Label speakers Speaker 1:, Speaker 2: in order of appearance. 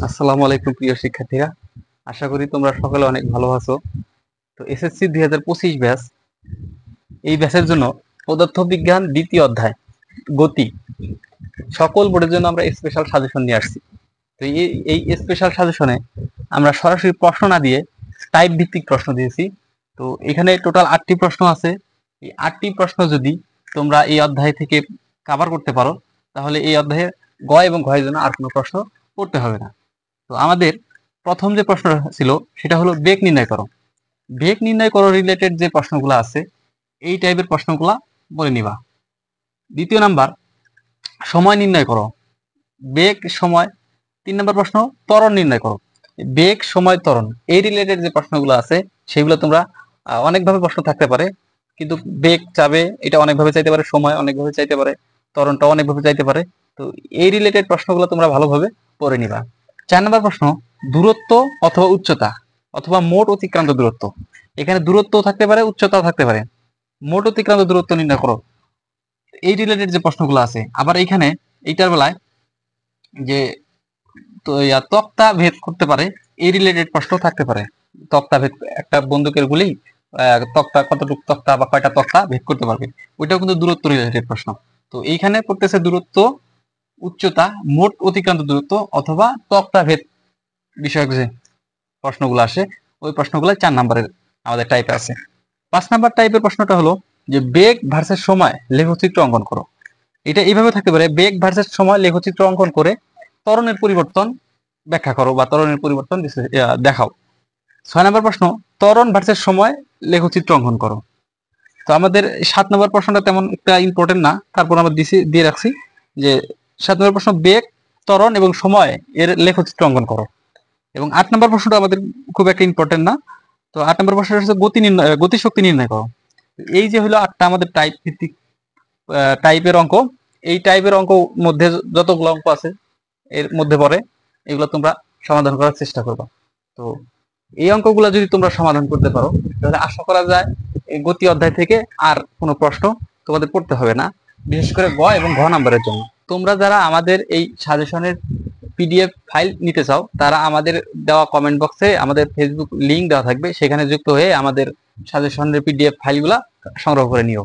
Speaker 1: আসসালামু আলাইকুম প্রিয় শিক্ষার্থীরা, আশা করি তোমরা সকলে অনেক ভালো আছো। তো এসএসসি 2025 ব্যাচ, এই ব্যাচের জন্য পদার্থবিজ্ঞান দ্বিতীয় অধ্যায় গতি সকল বোর্ডের জন্য আমরা স্পেশাল সাজেশন নিয়ে আসছি। তো এই স্পেশাল সাজেশনে আমরা সরাসরি প্রশ্ন না দিয়ে টাইপ ভিত্তিক প্রশ্ন দিয়েছি। তো এখানে টোটাল 8টি প্রশ্ন আছে। এই 8টি প্রশ্ন যদি তোমরা এই অধ্যায় থেকে কভার করতে পারো, তাহলে এই অধ্যায়ে গ এবং ঘয়ের জন্য আর কোনো প্রশ্ন করতে হবে না। তো আমাদের প্রথম যে প্রশ্ন ছিল সেটা হলো বেগ নির্ণয় করো। বেগ নির্ণয় করো রিলেটেড যে প্রশ্নগুলো আছে এই টাইপের প্রশ্নগুলা বলে নিবা। দ্বিতীয় নাম্বার, সময় নির্ণয় করো। বেগ সময়। 3 নম্বর প্রশ্ন, ত্বরণ নির্ণয় করো। বেগ সময় ত্বরণ এই রিলেটেড যে প্রশ্নগুলো আছে সেগুলো তোমরা অনেকভাবে প্রশ্ন থাকতে পারে, কিন্তু বেগ চাবে এটা অনেকভাবে চাইতে পারে, সময় অনেকভাবে চাইতে পারে, ত্বরণটা অনেকভাবে চাইতে পারে। তো এই রিলেটেড প্রশ্নগুলো তোমরা ভালোভাবে পড়ে নিবা। 4 নম্বর প্রশ্ন, দূরত্ব অথবা উচ্চতা অথবা মোট অতিক্রান্ত দূরত্ব। এখানে দূরত্ব থাকতে পারে, উচ্চতাও থাকতে পারে। মোট অতিক্রান্ত দূরত্ব নির্ণয় করো। এই রিলেটেড যে প্রশ্নগুলো আছে। আবার এইখানে এইটার বেলায় যে তো তক্তা ভেদ করতে পারে এই রিলেটেড প্রশ্ন থাকতে পারে। তক্তা ভেদ, একটা বন্দুকের গুলি তক্তা কতটুকু তক্তা বা কয়টা তক্তা ভেদ করতে পারবে, ওইটাও কিন্তু দূরত্ব রিলেটেড প্রশ্ন। তো এইখানে পড়তেছে দূরত্ব, উচ্চতা, মোট অতিক্রান্ত দূরত্ব অথবা তক্তা ভেদ বিষয়ক যে প্রশ্নগুলো আসে ওই প্রশ্নগুলো 4 নম্বরের আমাদের টাইপে আছে। 5 নাম্বার টাইপের প্রশ্নটা হলো যে বেগ ভার্সেস সময় লেখচিত্র অঙ্কন করো। এটা এইভাবে থাকতে পারে, বেগ ভার্সেস সময় লেখচিত্র অঙ্কন করে ত্বরণের পরিবর্তন ব্যাখ্যা করো বা ত্বরণের পরিবর্তন দেখাও। 6 নম্বর প্রশ্ন, ত্বরণ ভার্সেস সময় লেখচিত্র অঙ্কন করো। তো আমাদের 7 নম্বর প্রশ্নটা তেমন একটা ইম্পর্টেন্ট না, তারপর আমরা দিয়ে রাখছি যে 7 নম্বর প্রশ্ন, বেগ, ত্বরণ এবং সময় এর লেখচিত্র অঙ্কন করো। এবং 8 নম্বর প্রশ্নটা আমাদের খুব একটা ইম্পর্টেন্ট না। তো 8 নম্বর প্রশ্নটা হচ্ছে গতিশক্তি নির্ণয় করো। এই যে হলো 8টা আমাদের টাইপ ভিত্তিক টাইপের অঙ্ক। এই টাইপের অঙ্ক মধ্যে যতগুলো অঙ্ক আছে এর মধ্যে পড়ে, এগুলো তোমরা সমাধান করার চেষ্টা করবে। তো এই অঙ্কগুলো যদি তোমরা সমাধান করতে পারো, তাহলে আশা করা যায় এই গতি অধ্যায় থেকে আর কোনো প্রশ্ন তোমাদের পড়তে হবে না, বিশেষ করে গ এবং ঘ নাম্বারের জন্য। তোমরা যারা আমাদের এই সাজেশনের পিডিএফ ফাইল নিতে চাও, তারা আমাদের দেওয়া কমেন্ট বক্সে আমাদের ফেসবুক লিংক দেওয়া থাকবে, সেখানে যুক্ত হয়ে আমাদের সাজেশনের পিডিএফ ফাইলগুলা সংগ্রহ করে নিও।